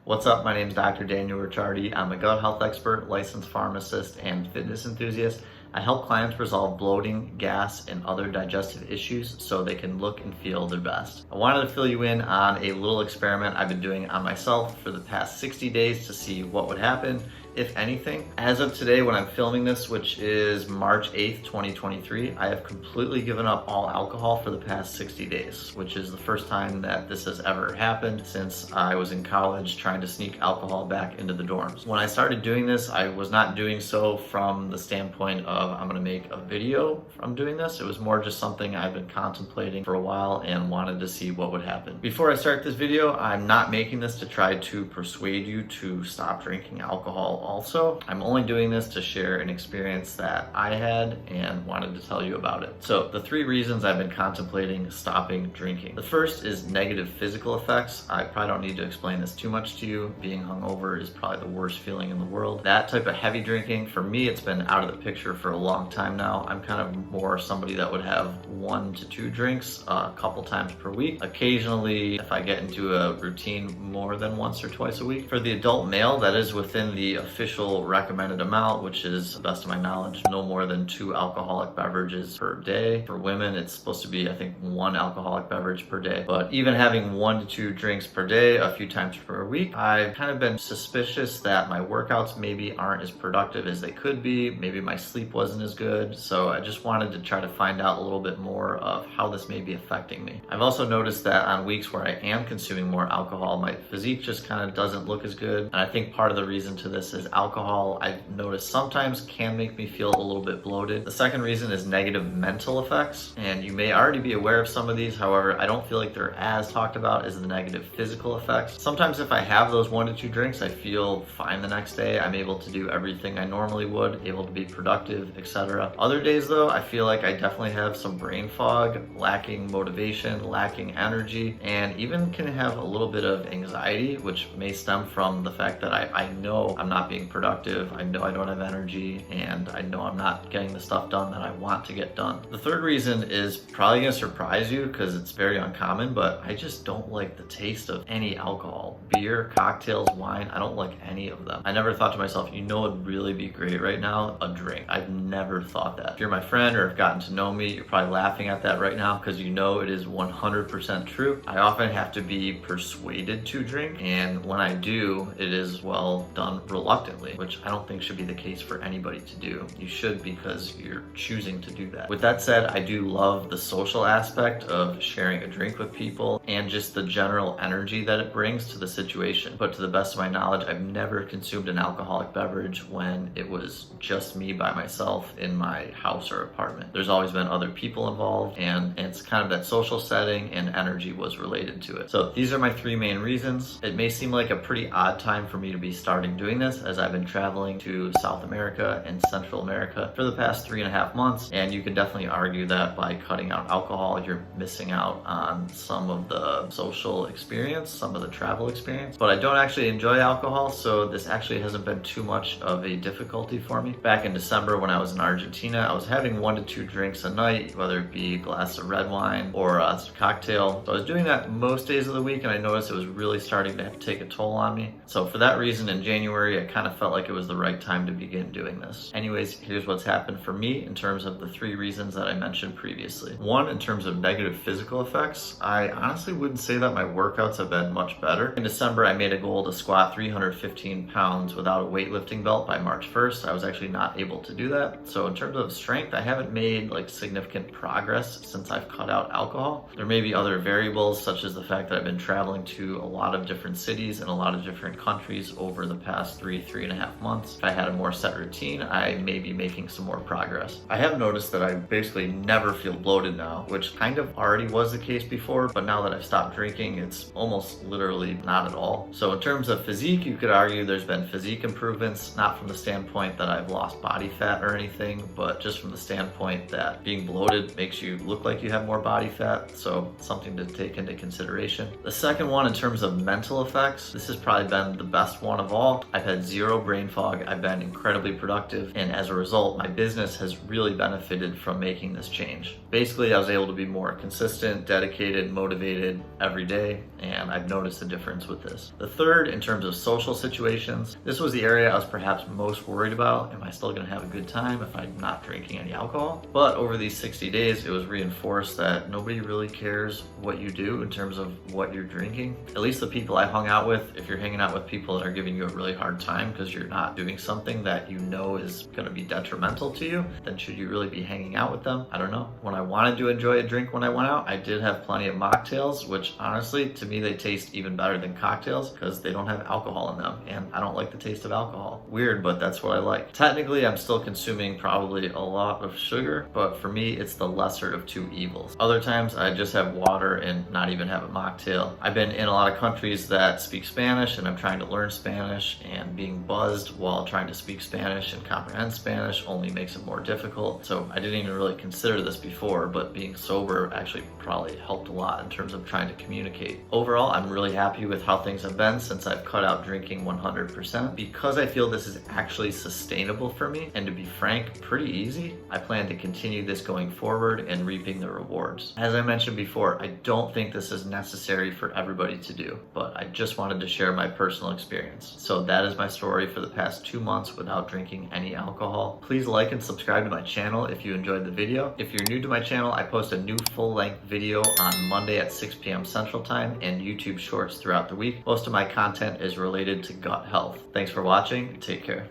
What's up? My name is Dr. Daniel Ricciardi. I'm a gut health expert, licensed pharmacist, and fitness enthusiast. I help clients resolve bloating, gas, and other digestive issues so they can look and feel their best. I wanted to fill you in on a little experiment I've been doing on myself for the past 60 days to see what would happen, if anything. As of today, when I'm filming this, which is March 8th, 2023, I have completely given up all alcohol for the past 60 days, which is the first time that this has ever happened since I was in college trying to sneak alcohol back into the dorms. When I started doing this, I was not doing so from the standpoint of I'm gonna make a video from doing this. It was more just something I've been contemplating for a while and wanted to see what would happen. Before I start this video, I'm not making this to try to persuade you to stop drinking alcohol also. I'm only doing this to share an experience that I had and wanted to tell you about it. So the three reasons I've been contemplating stopping drinking. The first is negative physical effects. I probably don't need to explain this too much to you. Being hungover is probably the worst feeling in the world. That type of heavy drinking, for me, it's been out of the picture for a long time now. I'm kind of more somebody that would have 1 to 2 drinks a couple times per week. Occasionally, if I get into a routine more than once or twice a week. For the adult male, that is within the official recommended amount, which is, to the best of my knowledge, no more than 2 alcoholic beverages per day. For women, it's supposed to be, I think, 1 alcoholic beverage per day. But even having 1 to 2 drinks per day, a few times per week, I've kind of been suspicious that my workouts maybe aren't as productive as they could be. Maybe my sleep wasn't as good. So I just wanted to try to find out a little bit more of how this may be affecting me. I've also noticed that on weeks where I am consuming more alcohol, my physique just kind of doesn't look as good. And I think part of the reason to this is alcohol, I've noticed sometimes can make me feel a little bit bloated. The second reason is negative mental effects. And you may already be aware of some of these. However, I don't feel like they're as talked about as the negative physical effects. Sometimes if I have those 1 to 2 drinks, I feel fine the next day. I'm able to do everything I normally would, able to be productive, etc. Other days though, I feel like I definitely have some brain fog, lacking motivation, lacking energy, and even can have a little bit of anxiety, which may stem from the fact that I know I'm not being productive, I know I don't have energy, and I know I'm not getting the stuff done that I want to get done. The third reason is probably gonna surprise you because it's very uncommon, but I just don't like the taste of any alcohol. Beer, cocktails, wine, I don't like any of them. I never thought to myself, you know what would really be great right now? A drink. I've never thought that. If you're my friend or have gotten to know me, you're probably laughing at that right now because you know it is 100% true. I often have to be persuaded to drink, and when I do, it is, well, done reluctantly, which I don't think should be the case for anybody to do. You should, because you're choosing to do that. With that said, I do love the social aspect of sharing a drink with people and just the general energy that it brings to the situation. But to the best of my knowledge, I've never consumed an alcoholic beverage when it was just me by myself in my house or apartment. There's always been other people involved, and it's kind of that social setting and energy was related to it. So these are my 3 main reasons. It may seem like a pretty odd time for me to be starting doing this, as I've been traveling to South America and Central America for the past 3.5 months, and you could definitely argue that by cutting out alcohol, you're missing out on some of the social experience, some of the travel experience. But I don't actually enjoy alcohol, so this actually hasn't been too much of a difficulty for me. Back in December when I was in Argentina, I was having 1 to 2 drinks a night, whether it be a glass of red wine or a cocktail. So I was doing that most days of the week, and I noticed it was really starting to take a toll on me. So for that reason, in January, I kind of felt like it was the right time to begin doing this. Anyways, here's what's happened for me in terms of the 3 reasons that I mentioned previously. 1, in terms of negative physical effects, I honestly wouldn't say that my workouts have been much better. In December, I made a goal to squat 315 pounds without a weightlifting belt by March 1st. I was actually not able to do that. So in terms of strength, I haven't made like significant progress since I've cut out alcohol. There may be other variables, such as the fact that I've been traveling to a lot of different cities and a lot of different countries over the past 3.5 months. If I had a more set routine, I may be making some more progress. I have noticed that I basically never feel bloated now, which kind of already was the case before, but now that I've stopped drinking, it's almost literally not at all. So in terms of physique, you could argue there's been physique improvements, not from the standpoint that I've lost body fat or anything, but just from the standpoint that being bloated makes you look like you have more body fat, so something to take into consideration. The second one, in terms of mental effects, this has probably been the best one of all. I've had zero brain fog. I've been incredibly productive, and as a result, my business has really benefited from making this change. Basically, I was able to be more consistent, dedicated, motivated every day, and I've noticed a difference with this. The third, in terms of social situations, this was the area I was perhaps most worried about. Am I still gonna have a good time if I'm not drinking any alcohol? But over these 60 days, it was reinforced that nobody really cares what you do in terms of what you're drinking. At least the people I hung out with, if you're hanging out with people that are giving you a really hard time because you're not doing something that you know is gonna be detrimental to you, then should you really be hanging out with them? I don't know. When I wanted to enjoy a drink when I went out, I did have plenty of mocktails, which honestly, to me, they taste even better than cocktails because they don't have alcohol in them, and I don't like the taste of alcohol. Weird, but that's what I like. Technically, I'm still consuming probably a lot of sugar, but for me, it's the lesser of two evils. Other times, I just have water and not even have a mocktail. I've been in a lot of countries that speak Spanish, and I'm trying to learn Spanish, and being buzzed while trying to speak Spanish and comprehend Spanish only makes it more difficult. So I didn't even really consider this before, but being sober actually probably helped a lot in terms of trying to communicate. Overall, I'm really happy with how things have been since I've cut out drinking 100%. Because I feel this is actually sustainable for me, and to be frank, pretty easy, I plan to continue this going forward and reaping the rewards. As I mentioned before, I don't think this is necessary for everybody to do, but I just wanted to share my personal experience. So that is my story for the past 2 months without drinking any alcohol. Please like and subscribe to my channel if you enjoyed the video. If you're new to my channel, I post a new full-length video on Monday at 6 p.m. Central Time and YouTube Shorts throughout the week. Most of my content is related to gut health. Thanks for watching. Take care.